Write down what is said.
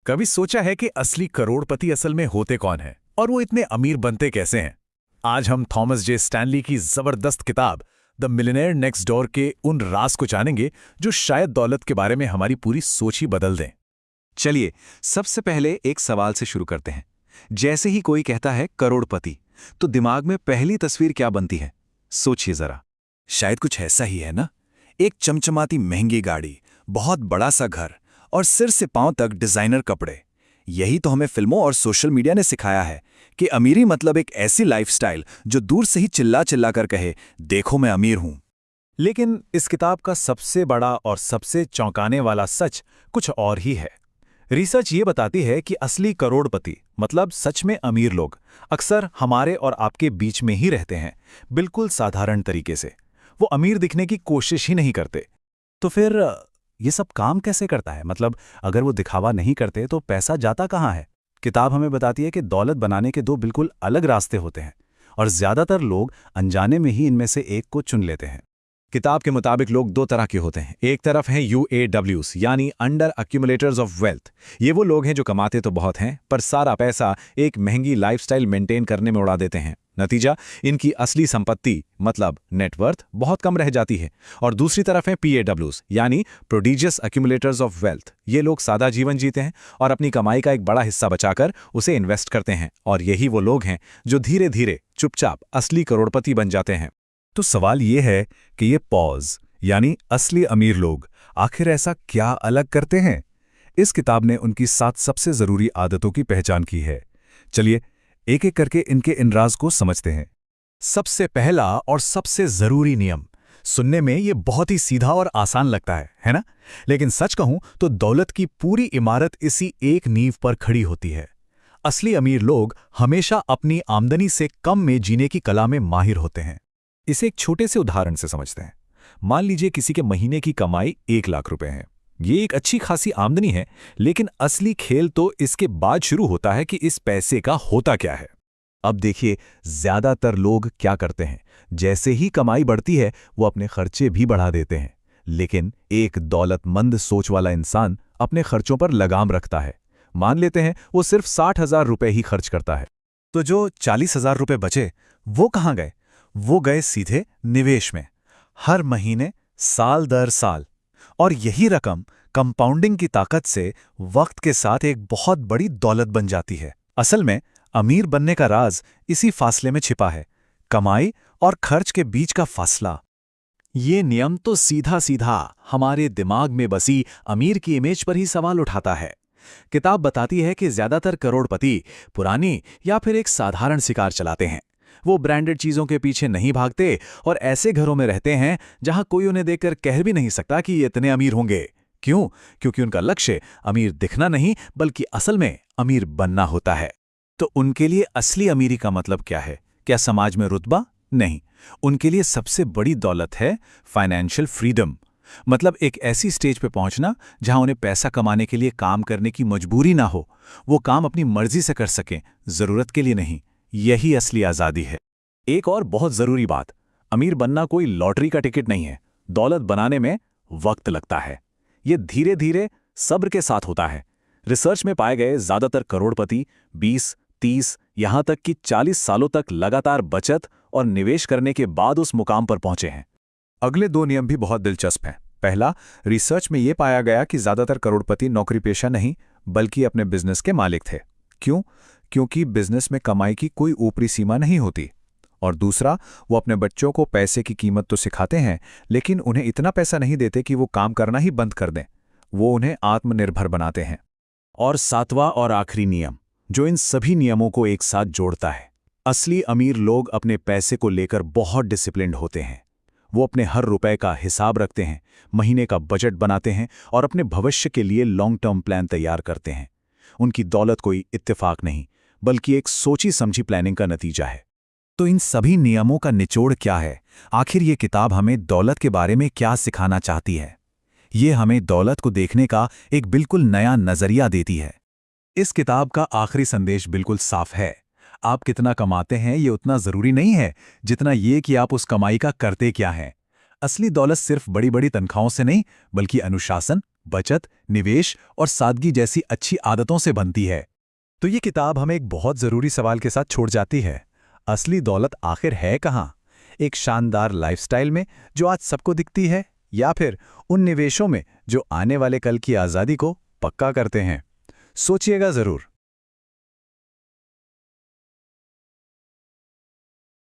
कभी सोचा है कि असली करोड़पति असल में होते कौन हैं और वो इतने अमीर बनते कैसे हैं? आज हम थॉमस जे स्टैनली की जबरदस्त किताब द मिलियनेयर नेक्स्ट डोर के उन राज को जानेंगे जो शायद दौलत के बारे में हमारी पूरी सोच ही बदल दें। चलिए, सबसे पहले एक सवाल से शुरू करते हैं। जैसे ही कोई कहता है करोड़पति, तो दिमाग में पहली तस्वीर क्या बनती है? सोचिए जरा। शायद कुछ ऐसा ही है ना। एक चमचमाती महंगी गाड़ी, बहुत बड़ा सा घर और सिर से पांव तक डिजाइनर कपड़े। यही तो हमें फिल्मों और सोशल मीडिया ने सिखाया है कि अमीरी मतलब एक ऐसी लाइफस्टाइल जो दूर से ही चिल्ला चिल्ला कर कहे, देखो मैं अमीर हूं। लेकिन इस किताब का सबसे बड़ा और सबसे चौंकाने वाला सच कुछ और ही है। रिसर्च ये बताती है कि असली करोड़पति मतलब सच में अमीर लोग अक्सर हमारे और आपके बीच में ही रहते हैं, बिल्कुल साधारण तरीके से। वो अमीर दिखने की कोशिश ही नहीं करते। तो फिर ये सब काम कैसे करता है? मतलब अगर वो दिखावा नहीं करते तो पैसा जाता कहाँ है? किताब हमें बताती है कि दौलत बनाने के दो बिल्कुल अलग रास्ते होते हैं और ज्यादातर लोग अनजाने में ही इनमें से एक को चुन लेते हैं। किताब के मुताबिक लोग दो तरह के होते हैं। एक तरफ हैं UAWs यानी अंडर अक्यूमुलेटर्स ऑफ वेल्थ। ये वो लोग हैं जो कमाते तो बहुत हैं पर सारा पैसा एक महंगी लाइफस्टाइल मेंटेन करने में उड़ा देते हैं। नतीजा, इनकी असली संपत्ति मतलब नेटवर्थ बहुत कम रह जाती है। और दूसरी तरफ हैं PAWs यानी प्रोडिजियस अक्यूमुलेटर्स ऑफ वेल्थ। ये लोग सादा जीवन जीते हैं और अपनी कमाई का एक बड़ा हिस्सा बचाकर उसे इन्वेस्ट करते हैं। और यही वो लोग हैं जो धीरे धीरे चुपचाप असली करोड़पति बन जाते हैं। तो सवाल ये है कि ये पॉज यानी असली अमीर लोग आखिर ऐसा क्या अलग करते हैं? इस किताब ने उनकी 7 सबसे जरूरी आदतों की पहचान की है। चलिए एक एक करके इनके इन राज को समझते हैं। सबसे पहला और सबसे जरूरी नियम। सुनने में ये बहुत ही सीधा और आसान लगता है ना? लेकिन सच कहूं तो दौलत की पूरी इमारत इसी एक नींव पर खड़ी होती है। असली अमीर लोग हमेशा अपनी आमदनी से कम में जीने की कला में माहिर होते हैं। इसे एक छोटे से उदाहरण से समझते हैं। मान लीजिए किसी के महीने की कमाई 1 लाख रुपए है। ये एक अच्छी खासी आमदनी है, लेकिन असली खेल तो इसके बाद शुरू होता है कि इस पैसे का होता क्या है। अब देखिए, ज्यादातर लोग क्या करते हैं, जैसे ही कमाई बढ़ती है वो अपने खर्चे भी बढ़ा देते हैं। लेकिन एक दौलतमंद सोच वाला इंसान अपने खर्चों पर लगाम रखता है। मान लेते हैं वो सिर्फ 60,000 रुपए ही खर्च करता है, तो जो 40,000 रुपए बचे वो कहाँ गए? वो गए सीधे निवेश में, हर महीने, साल दर साल। और यही रकम कंपाउंडिंग की ताकत से वक्त के साथ एक बहुत बड़ी दौलत बन जाती है। असल में अमीर बनने का राज इसी फासले में छिपा है, कमाई और खर्च के बीच का फासला। ये नियम तो सीधा सीधा हमारे दिमाग में बसी अमीर की इमेज पर ही सवाल उठाता है। किताब बताती है कि ज्यादातर करोड़पति पुरानी या फिर एक साधारण शिकार चलाते हैं। वो ब्रांडेड चीजों के पीछे नहीं भागते और ऐसे घरों में रहते हैं जहां कोई उन्हें देखकर कह भी नहीं सकता कि ये इतने अमीर होंगे। क्यों? क्योंकि उनका लक्ष्य अमीर दिखना नहीं बल्कि असल में अमीर बनना होता है। तो उनके लिए असली अमीरी का मतलब क्या है? क्या समाज में रुतबा? नहीं, उनके लिए सबसे बड़ी दौलत है फाइनेंशियल फ्रीडम। मतलब एक ऐसी स्टेज पे पहुंचना जहां उन्हें पैसा कमाने के लिए काम करने की मजबूरी ना हो। वो काम अपनी मर्जी से कर सकें, जरूरत के लिए नहीं। यही असली आज़ादी है। एक और बहुत जरूरी बात, अमीर बनना कोई लॉटरी का टिकट नहीं है। दौलत बनाने में वक्त लगता है। ये धीरे धीरे सब्र के साथ होता है। रिसर्च में पाए गए ज्यादातर करोड़पति 20, 30, यहां तक कि 40 सालों तक लगातार बचत और निवेश करने के बाद उस मुकाम पर पहुंचे हैं। अगले 2 नियम भी बहुत दिलचस्प हैं। पहला, रिसर्च में यह पाया गया कि ज्यादातर करोड़पति नौकरी पेशा नहीं बल्कि अपने बिजनेस के मालिक थे। क्यों? क्योंकि बिजनेस में कमाई की कोई ऊपरी सीमा नहीं होती। और दूसरा, वो अपने बच्चों को पैसे की कीमत तो सिखाते हैं, लेकिन उन्हें इतना पैसा नहीं देते कि वो काम करना ही बंद कर दें। वो उन्हें आत्मनिर्भर बनाते हैं। और 7वां और आखिरी नियम, जो इन सभी नियमों को एक साथ जोड़ता है, असली अमीर लोग अपने पैसे को लेकर बहुत डिसिप्लिन्ड होते हैं। वो अपने हर रुपए का हिसाब रखते हैं, महीने का बजट बनाते हैं और अपने भविष्य के लिए लॉन्ग टर्म प्लान तैयार करते हैं। उनकी दौलत कोई इत्तेफाक नहीं बल्कि एक सोची समझी प्लानिंग का नतीजा है। तो इन सभी नियमों का निचोड़ क्या है? आखिर ये किताब हमें दौलत के बारे में क्या सिखाना चाहती है? ये हमें दौलत को देखने का एक बिल्कुल नया नजरिया देती है। इस किताब का आखिरी संदेश बिल्कुल साफ है। आप कितना कमाते हैं ये उतना जरूरी नहीं है जितना ये कि आप उस कमाई का करते क्या हैं। असली दौलत सिर्फ बड़ी बड़ी तनख्वाहों से नहीं बल्कि अनुशासन, बचत, निवेश और सादगी जैसी अच्छी आदतों से बनती है। तो ये किताब हमें एक बहुत ज़रूरी सवाल के साथ छोड़ जाती है। असली दौलत आखिर है कहाँ? एक शानदार लाइफस्टाइल में जो आज सबको दिखती है, या फिर उन निवेशों में जो आने वाले कल की आज़ादी को पक्का करते हैं? सोचिएगा ज़रूर।